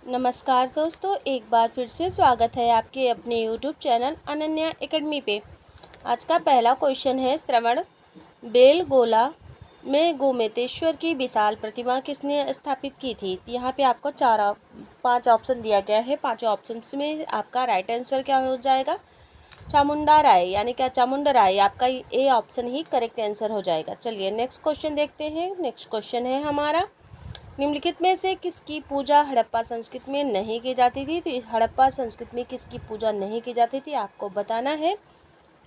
नमस्कार दोस्तों, एक बार फिर से स्वागत है आपके अपने YouTube चैनल अनन्या एकेडमी पे। आज का पहला क्वेश्चन है श्रवण बेलगोला में गोमतेश्वर की विशाल प्रतिमा किसने स्थापित की थी। यहाँ पे आपको 5 ऑप्शन दिया गया है। 5 ऑप्शन में आपका राइट आंसर क्या हो जाएगा? चामुंडा राय, यानी क्या चामुंडा राय आपका A option he correct answer हो जाएगा। चलिए नेक्स्ट क्वेश्चन देखते हैं। नेक्स्ट क्वेश्चन है हमारा, निम्नलिखित में से किसकी पूजा हड़प्पा संस्कृति में नहीं की जाती थी। तो हड़प्पा संस्कृति में किसकी पूजा नहीं की जाती थी आपको बताना है।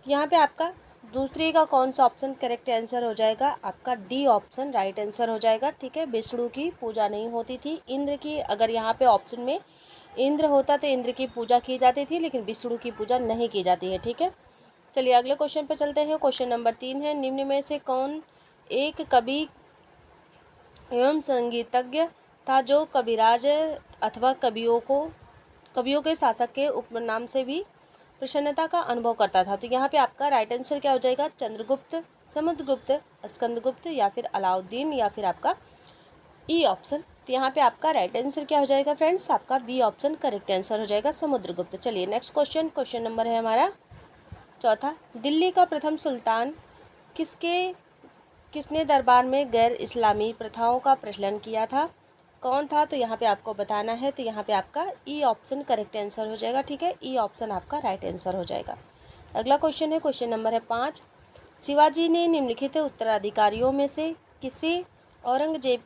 यहाँ पे आपका दूसरे का कौन सा ऑप्शन करेक्ट आंसर हो जाएगा? आपका डी ऑप्शन राइट आंसर हो जाएगा। ठीक है, विष्णु की पूजा नहीं होती थी, इंद्र की। अगर यहाँ पे ऑप्शन में इंद्र होता तो इंद्र की पूजा की जाती थी, लेकिन विष्णु की पूजा नहीं की जाती है। ठीक है, चलिए अगले क्वेश्चन पर चलते हैं। क्वेश्चन नंबर 3 है, निम्न में से कौन एक कवि एवं संगीतज्ञ था जो कविराज अथवा कवियों के शासक के उपनाम से भी प्रसन्नता का अनुभव करता था। तो यहाँ पे आपका राइट आंसर क्या हो जाएगा? चंद्रगुप्त, समुद्रगुप्त, स्कंदगुप्त या फिर अलाउद्दीन या फिर आपका ई ऑप्शन। तो यहाँ पे आपका राइट आंसर क्या हो जाएगा फ्रेंड्स? आपका बी ऑप्शन करेक्ट आंसर हो जाएगा, समुद्रगुप्त। चलिए नेक्स्ट क्वेश्चन नंबर है हमारा चौथा, दिल्ली का प्रथम सुल्तान किसने दरबार में गैर इस्लामी प्रथाओं का प्रचलन किया था? कौन था? तो यहाँ पे आपको बताना है। तो यहाँ पे आपका ई ऑप्शन करेक्ट आंसर हो जाएगा। ठीक है, ई ऑप्शन आपका राइट आंसर हो जाएगा। अगला क्वेश्चन है, क्वेश्चन नंबर है 5, शिवाजी ने निम्नलिखित उत्तराधिकारियों में से किसे औरंगजेब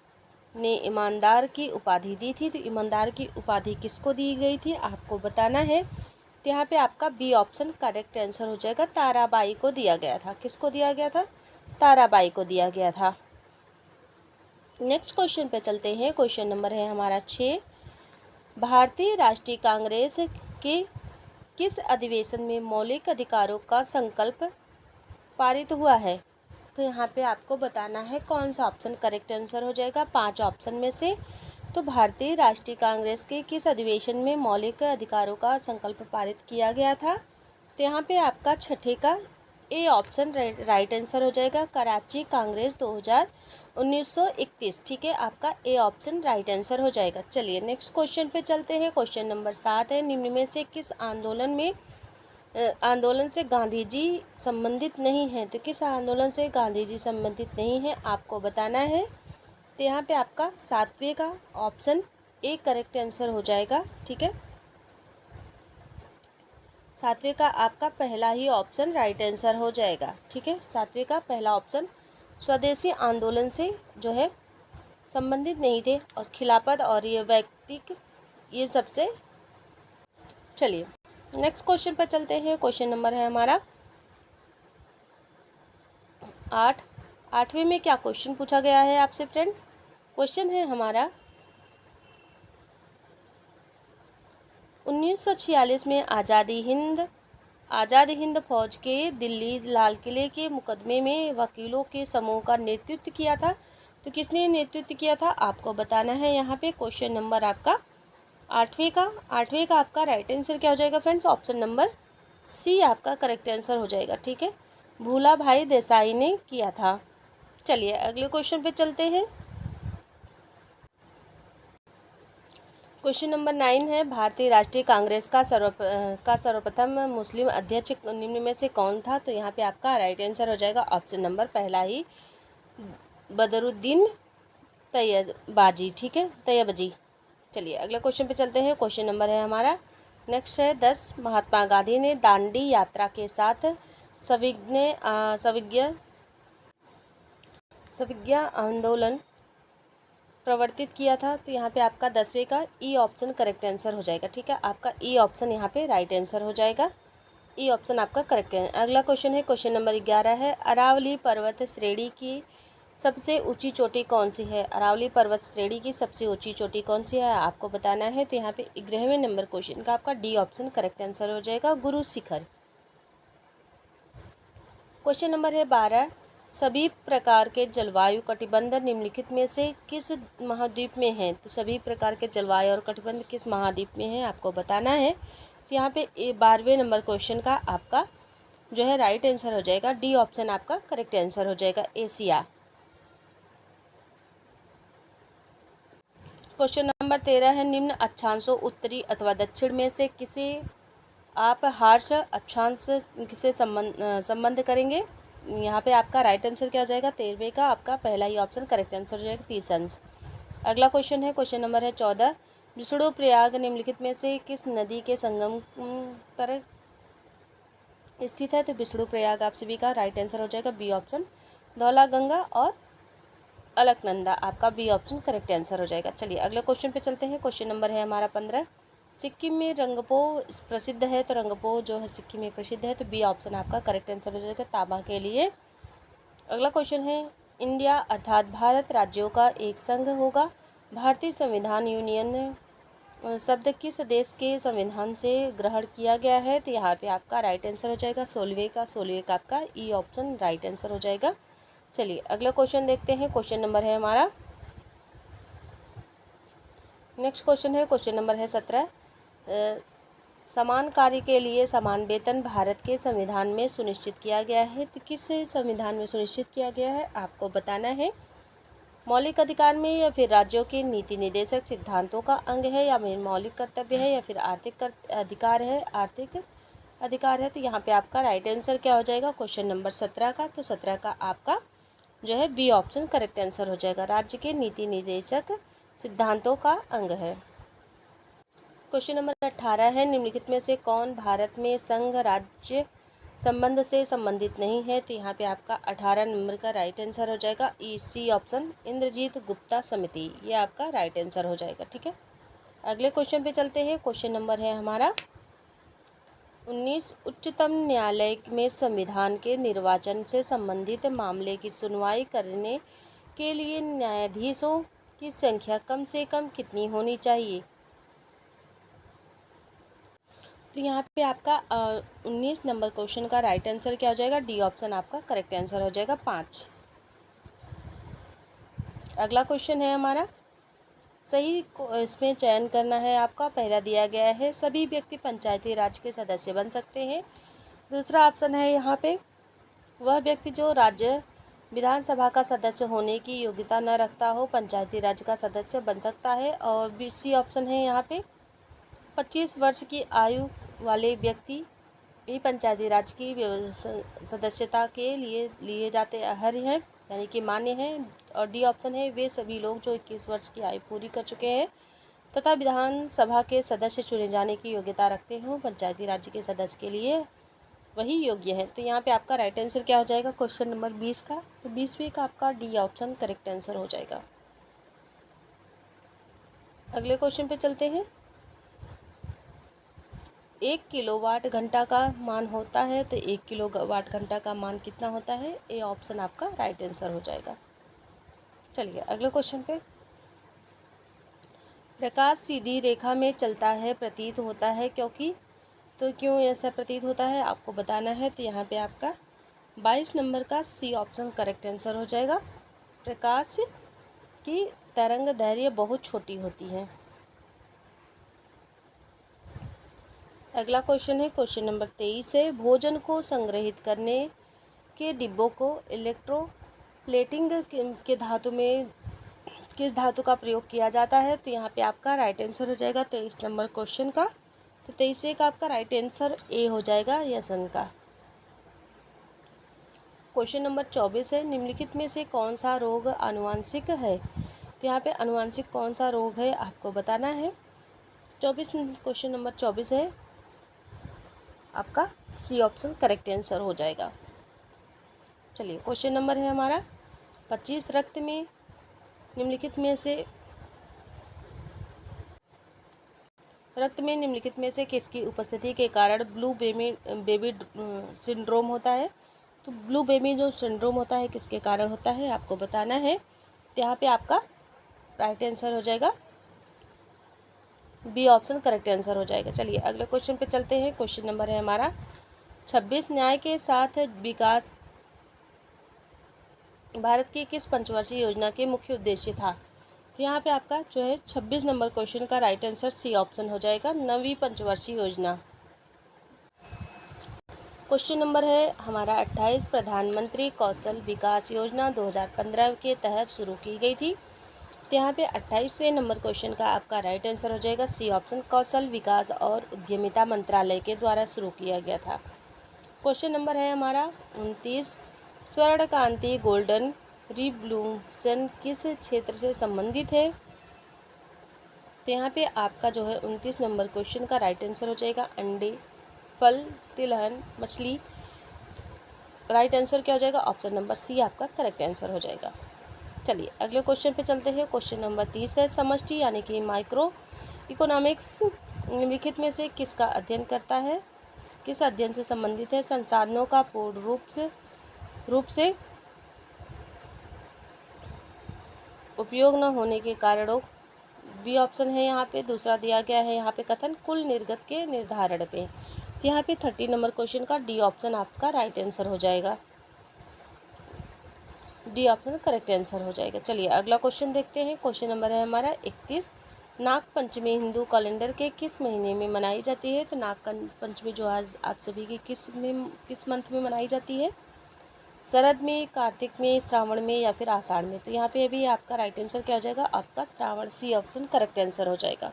ने ईमानदार की उपाधि दी थी। तो ईमानदार की उपाधि किसको दी गई थी आपको बताना है। तो यहाँ पे आपका बी ऑप्शन करेक्ट आंसर हो जाएगा, ताराबाई को दिया गया था। किसको दिया गया था? ताराबाई को दिया गया था। नेक्स्ट क्वेश्चन पे चलते हैं। क्वेश्चन नंबर है हमारा 6, भारतीय राष्ट्रीय कांग्रेस के किस अधिवेशन में मौलिक अधिकारों का संकल्प पारित हुआ है? तो यहाँ पे आपको बताना है कौन सा ऑप्शन करेक्ट आंसर हो जाएगा 5 ऑप्शन में से। तो भारतीय राष्ट्रीय कांग्रेस के किस अधिवेशन में मौलिक अधिकारों का संकल्प पारित किया गया था? तो यहाँ पे आपका छठे का ए ऑप्शन राइट आंसर हो जाएगा, कराची कांग्रेस 1931। ठीक है, आपका ए ऑप्शन राइट आंसर हो जाएगा। चलिए नेक्स्ट क्वेश्चन पे चलते हैं। क्वेश्चन नंबर 7 है, निम्न में से किस आंदोलन से गांधी जी संबंधित नहीं है? तो किस आंदोलन से गांधी जी संबंधित नहीं है आपको बताना है। तो यहाँ पे आपका 7वें का ऑप्शन ए करेक्ट आंसर हो जाएगा। ठीक है, 7वें का आपका पहला ही ऑप्शन राइट आंसर हो जाएगा। ठीक है, 7वें का पहला ऑप्शन स्वदेशी आंदोलन से जो है संबंधित नहीं थे, और खिलाफत और ये व्यक्तिक ये सबसे। चलिए नेक्स्ट क्वेश्चन पर चलते हैं। क्वेश्चन नंबर है हमारा 8। 8वें में क्या क्वेश्चन पूछा गया है आपसे फ्रेंड्स? क्वेश्चन है हमारा, 1946 में आज़ाद हिंद फौज के दिल्ली लाल किले के मुकदमे में वकीलों के समूह का नेतृत्व किया था। तो किसने नेतृत्व किया था आपको बताना है। यहाँ पे क्वेश्चन नंबर आपका 8वें का आपका राइट आंसर क्या हो जाएगा फ्रेंड्स? ऑप्शन नंबर सी आपका करेक्ट आंसर हो जाएगा। ठीक है, भूला भाई देसाई ने किया था। चलिए अगले क्वेश्चन पे चलते हैं। क्वेश्चन नंबर 9 है, भारतीय राष्ट्रीय कांग्रेस का सर्वप्रथम मुस्लिम अध्यक्ष निम्न में से कौन था? तो यहाँ पे आपका राइट आंसर हो जाएगा ऑप्शन नंबर पहला ही, बदरुद्दीन तैयबाजी। ठीक है, तैयबजी। चलिए अगले क्वेश्चन पे चलते हैं। क्वेश्चन नंबर है हमारा नेक्स्ट है 10, महात्मा गांधी ने दांडी यात्रा के साथ सविज्ञ आंदोलन प्रवर्तित किया था। तो यहाँ पे आपका 10वें का ई ऑप्शन करेक्ट आंसर हो जाएगा। ठीक है, आपका ई ऑप्शन यहाँ पे राइट आंसर हो जाएगा। ई ऑप्शन आपका करेक्ट है। अगला क्वेश्चन है, क्वेश्चन नंबर 11 है, अरावली पर्वत श्रेणी की सबसे ऊंची चोटी कौन सी है? अरावली पर्वत श्रेणी की सबसे ऊंची चोटी कौन सी है आपको बताना है। तो यहाँ पे 11वें नंबर क्वेश्चन का आपका डी ऑप्शन करेक्ट आंसर हो जाएगा, गुरु शिखर। क्वेश्चन नंबर है 12, सभी प्रकार के जलवायु कटिबंध निम्नलिखित में से किस महाद्वीप में हैं? तो सभी प्रकार के जलवायु और कटिबंध किस महाद्वीप में है आपको बताना है। तो यहाँ पे 12वें नंबर क्वेश्चन का आपका जो है राइट आंसर हो जाएगा, डी ऑप्शन आपका करेक्ट आंसर हो जाएगा, एशिया। क्वेश्चन नंबर 13 है, निम्न अक्षांशों उत्तरी अथवा दक्षिण में से किसे आप हार्श अक्षांश किसे संबंध करेंगे। यहाँ पे आपका राइट आंसर क्या हो जाएगा, 13वें का आपका पहला ही ऑप्शन करेक्ट आंसर हो जाएगा, 30 अंश। अगला क्वेश्चन है, क्वेश्चन नंबर है 14, विष्णु प्रयाग निम्नलिखित में से किस नदी के संगम पर स्थित है। तो विष्णु प्रयाग आप सभी का राइट आंसर हो जाएगा बी ऑप्शन, धौला गंगा और अलकनंदा आपका बी ऑप्शन करेक्ट आंसर हो जाएगा। चलिए अगले क्वेश्चन पे चलते हैं। क्वेश्चन नंबर है हमारा 15, सिक्किम में रंगपो प्रसिद्ध है। तो रंगपो जो है सिक्किम में प्रसिद्ध है, तो बी ऑप्शन आपका करेक्ट आंसर हो जाएगा तांबा के लिए। अगला क्वेश्चन है, इंडिया अर्थात भारत राज्यों का एक संघ होगा। भारतीय संविधान यूनियन शब्द किस देश के संविधान से ग्रहण किया गया है। तो यहाँ पे आपका राइट आंसर हो जाएगा 16वें का आपका ई ऑप्शन राइट आंसर हो जाएगा। चलिए अगला क्वेश्चन देखते हैं। क्वेश्चन नंबर है हमारा नेक्स्ट क्वेश्चन है, क्वेश्चन नंबर है 17, समान कार्य के लिए समान वेतन भारत के संविधान में सुनिश्चित किया गया है। तो किस संविधान में सुनिश्चित किया गया है आपको बताना है। मौलिक अधिकार में या फिर राज्यों के नीति निर्देशक सिद्धांतों का अंग है, या फिर मौलिक कर्तव्य है, या फिर आर्थिक अधिकार है, तो यहाँ पे आपका राइट आंसर क्या हो जाएगा क्वेश्चन नंबर 17 का। तो 17 का आपका जो है बी ऑप्शन करेक्ट आंसर हो जाएगा, राज्य के नीति निर्देशक सिद्धांतों का अंग है। क्वेश्चन नंबर 18 है, निम्नलिखित में से कौन भारत में संघ राज्य संबंध से संबंधित नहीं है। तो यहाँ पे आपका 18 नंबर का राइट आंसर हो जाएगा सी ऑप्शन, इंद्रजीत गुप्ता समिति, ये आपका राइट आंसर हो जाएगा। ठीक है, अगले क्वेश्चन पे चलते हैं। क्वेश्चन नंबर है हमारा 19, उच्चतम न्यायालय में संविधान के निर्वाचन से संबंधित मामले की सुनवाई करने के लिए न्यायाधीशों की संख्या कम से कम कितनी होनी चाहिए। तो यहाँ पे आपका 19 नंबर क्वेश्चन का राइट आंसर क्या हो जाएगा, डी ऑप्शन आपका करेक्ट आंसर हो जाएगा 5। अगला क्वेश्चन है हमारा, सही इसमें चयन करना है आपका। पहला दिया गया है, सभी व्यक्ति पंचायती राज के सदस्य बन सकते हैं। दूसरा ऑप्शन है यहाँ पे, वह व्यक्ति जो राज्य विधानसभा का सदस्य होने की योग्यता न रखता हो पंचायती राज का सदस्य बन सकता है। और सी ऑप्शन है यहाँ पे, 25 वर्ष की आयु वाले व्यक्ति भी पंचायती राज की सदस्यता के लिए जाते अर्ह हैं, यानी कि मान्य हैं। और डी ऑप्शन है, वे सभी लोग जो 21 वर्ष की आयु पूरी कर चुके हैं तथा विधानसभा के सदस्य चुने जाने की योग्यता रखते हों पंचायती राज्य के सदस्य के लिए वही योग्य है। तो यहाँ पे आपका राइट आंसर क्या हो जाएगा क्वेश्चन नंबर 20 का। तो 20वें का आपका डी ऑप्शन करेक्ट आंसर हो जाएगा। अगले क्वेश्चन पे चलते हैं। 1 किलोवाट घंटा का मान होता है, तो 1 किलोवाट घंटा का मान कितना होता है, ए ऑप्शन आपका राइट आंसर हो जाएगा। चलिए अगले क्वेश्चन पे, प्रकाश सीधी रेखा में चलता है प्रतीत होता है क्योंकि, तो क्यों ऐसा प्रतीत होता है आपको बताना है। तो यहाँ पे आपका 22 नंबर का सी ऑप्शन करेक्ट आंसर हो जाएगा, प्रकाश की तरंग दैर्घ्य बहुत छोटी होती है। अगला क्वेश्चन है, क्वेश्चन नंबर 23 है, भोजन को संग्रहित करने के डिब्बों को इलेक्ट्रोप्लेटिंग के धातु में किस धातु का प्रयोग किया जाता है। तो यहाँ पे आपका राइट आंसर हो जाएगा 23 नंबर क्वेश्चन का। तो 23 का आपका राइट आंसर ए हो जाएगा यसन का। क्वेश्चन नंबर 24 है, निम्नलिखित में से कौन सा रोग आनुवांशिक है। तो यहाँ पे आनुवांशिक कौन सा रोग है आपको बताना है। क्वेश्चन नंबर 24 है आपका सी ऑप्शन करेक्ट आंसर हो जाएगा। चलिए क्वेश्चन नंबर है हमारा 25, रक्त में निम्नलिखित में से किसकी उपस्थिति के कारण ब्लू बेबी सिंड्रोम होता है। तो ब्लू बेबी जो सिंड्रोम होता है किसके कारण होता है आपको बताना है। तो यहाँ पे आपका राइट आंसर हो जाएगा बी ऑप्शन करेक्ट आंसर हो जाएगा। चलिए अगले क्वेश्चन पे चलते हैं। क्वेश्चन नंबर है हमारा 26, न्याय के साथ विकास भारत की किस पंचवर्षीय योजना के मुख्य उद्देश्य था। तो यहाँ पे आपका जो है 26 नंबर क्वेश्चन का राइट आंसर सी ऑप्शन हो जाएगा, नवीं पंचवर्षीय योजना। क्वेश्चन नंबर है हमारा 28, प्रधानमंत्री कौशल विकास योजना 2015 के तहत शुरू की गई थी। तो यहाँ पे 28वें नंबर क्वेश्चन का आपका राइट आंसर हो जाएगा सी ऑप्शन, कौशल विकास और उद्यमिता मंत्रालय के द्वारा शुरू किया गया था। क्वेश्चन नंबर है हमारा 29, स्वर्ण क्रांति गोल्डन रिवॉल्यूशन किस क्षेत्र से संबंधित है। तो यहाँ पे आपका जो है 29 नंबर क्वेश्चन का राइट आंसर हो जाएगा अंडे, फल, तिलहन, मछली। राइट आंसर क्या हो जाएगा, ऑप्शन नंबर सी आपका करेक्ट आंसर हो जाएगा। चलिए अगले क्वेश्चन पे चलते हैं। क्वेश्चन नंबर 30 है, समष्टि यानी कि माइक्रो इकोनॉमिक्स निम्नलिखित में से किसका अध्ययन करता है, किस अध्ययन से संबंधित है। संसाधनों का पूर्ण रूप से उपयोग न होने के कारणों, बी ऑप्शन है यहाँ पे। दूसरा दिया गया है यहाँ पे कथन कुल निर्गत के निर्धारण पे। तो यहाँ पे 30 नंबर क्वेश्चन का डी ऑप्शन आपका राइट आंसर हो जाएगा, डी ऑप्शन करेक्ट आंसर हो जाएगा। चलिए अगला क्वेश्चन देखते हैं। क्वेश्चन नंबर है हमारा 31, नाग पंचमी हिंदू कैलेंडर के किस महीने में मनाई जाती है। तो नाग पंचमी जो आज आप सभी की किस मंथ में मनाई जाती है, शरद में, कार्तिक में, श्रावण में या फिर आषाढ़ में। तो यहाँ पे अभी आपका राइट आंसर क्या हो जाएगा, आपका श्रावण, सी ऑप्शन करेक्ट आंसर हो जाएगा।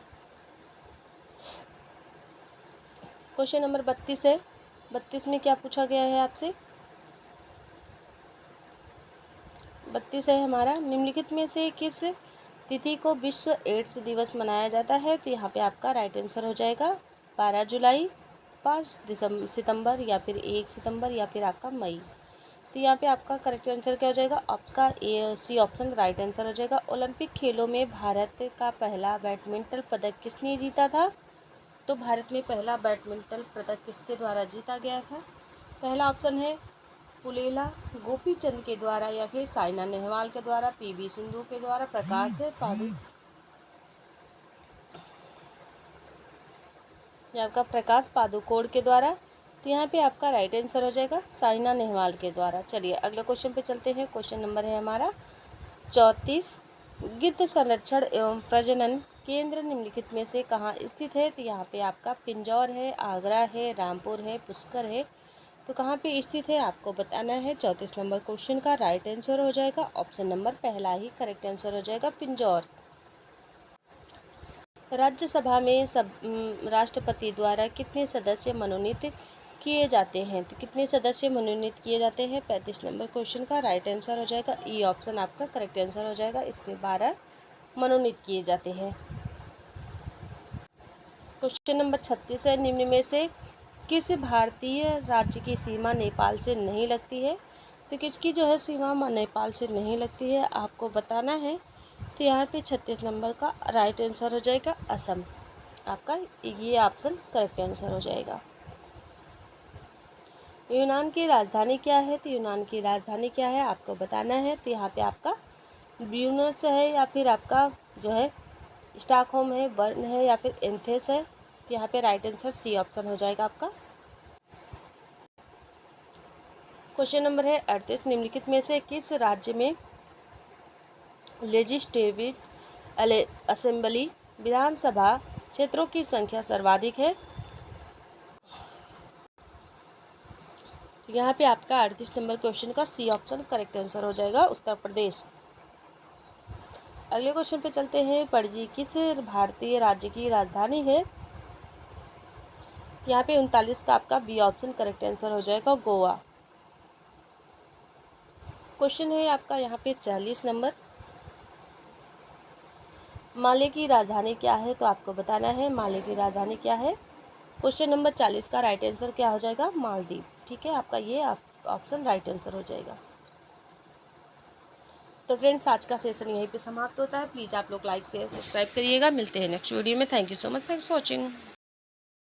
क्वेश्चन नंबर 32 है। 32 में क्या पूछा गया है आपसे, 32 है हमारा, निम्नलिखित में से किस तिथि को विश्व एड्स दिवस मनाया जाता है। तो यहाँ पे आपका राइट आंसर हो जाएगा 12 जुलाई, 5 सितंबर या फिर 1 सितंबर या फिर आपका मई। तो यहाँ पे आपका करेक्ट आंसर क्या हो जाएगा, आपका ए सी ऑप्शन राइट आंसर हो जाएगा। ओलंपिक खेलों में भारत का पहला बैडमिंटन पदक किसने जीता था। तो भारत में पहला बैडमिंटन पदक किसके द्वारा जीता गया था। पहला ऑप्शन है पुलेला गोपीचंद के द्वारा या फिर साइना नेहवाल के द्वारा, पीवी सिंधु के द्वारा, प्रकाश पादुकोण या आपका प्रकाश पादुकोण के द्वारा। तो यहाँ पे आपका राइट आंसर हो जाएगा साइना नेहवाल के द्वारा। चलिए अगले क्वेश्चन पे चलते हैं। क्वेश्चन नंबर है हमारा 34, गिद्ध संरक्षण एवं प्रजनन केंद्र निम्नलिखित में से कहाँ स्थित है। तो यहाँ पे आपका पिंजौर है, आगरा है, रामपुर है, पुष्कर है। तो कहाँ पे स्थित है आपको बताना है। 34 नंबर क्वेश्चन का राइट आंसर हो जाएगा ऑप्शन नंबर पहला ही करेक्ट आंसर हो जाएगा, पिंजौर। राज्यसभा में राष्ट्रपति द्वारा कितने सदस्य मनोनीत किए जाते हैं। तो कितने सदस्य मनोनीत किए जाते हैं, 35 नंबर क्वेश्चन का राइट आंसर हो जाएगा ई ऑप्शन आपका करेक्ट आंसर हो जाएगा। इसमें 12 मनोनीत किए जाते हैं। क्वेश्चन नंबर 36 है, निम्न में से किस भारतीय राज्य की सीमा नेपाल से नहीं लगती है। तो किसकी जो है सीमा नेपाल से नहीं लगती है आपको बताना है। तो यहाँ पे 36 नंबर का राइट आंसर हो जाएगा असम, आपका ये ऑप्शन करेक्ट आंसर हो जाएगा। यूनान की राजधानी क्या है। तो यूनान की राजधानी क्या है आपको बताना है। तो यहाँ पे आपका ब्यूनस है या फिर आपका जो है स्टॉकहोम है, बर्न है या फिर एथेंस है। तो यहाँ पे राइट आंसर सी ऑप्शन हो जाएगा आपका। क्वेश्चन नंबर है 38, निम्नलिखित में से किस राज्य में लेजिस्लेटिव असेंबली विधानसभा क्षेत्रों की संख्या सर्वाधिक है। तो यहाँ पे आपका 38 नंबर क्वेश्चन का सी ऑप्शन करेक्ट आंसर हो जाएगा, उत्तर प्रदेश। अगले क्वेश्चन पे चलते हैं। पणजी किस भारतीय राज्य की राजधानी है। यहाँ पे 39 का आपका बी ऑप्शन करेक्ट आंसर हो जाएगा, गोवा। क्वेश्चन है आपका यहाँ पे 40 नंबर, माले की राजधानी क्या है। तो आपको बताना है माले की राजधानी क्या है। क्वेश्चन नंबर 40 का राइट आंसर क्या हो जाएगा, मालदीव। ठीक है, आपका ये ऑप्शन राइट आंसर हो जाएगा। तो फ्रेंड्स आज का सेशन यहीं पे समाप्त होता है। प्लीज़ आप लोग लाइक शेयर सब्सक्राइब करिएगा। मिलते हैं नेक्स्ट वीडियो में। Thank you so much, thanks for watching.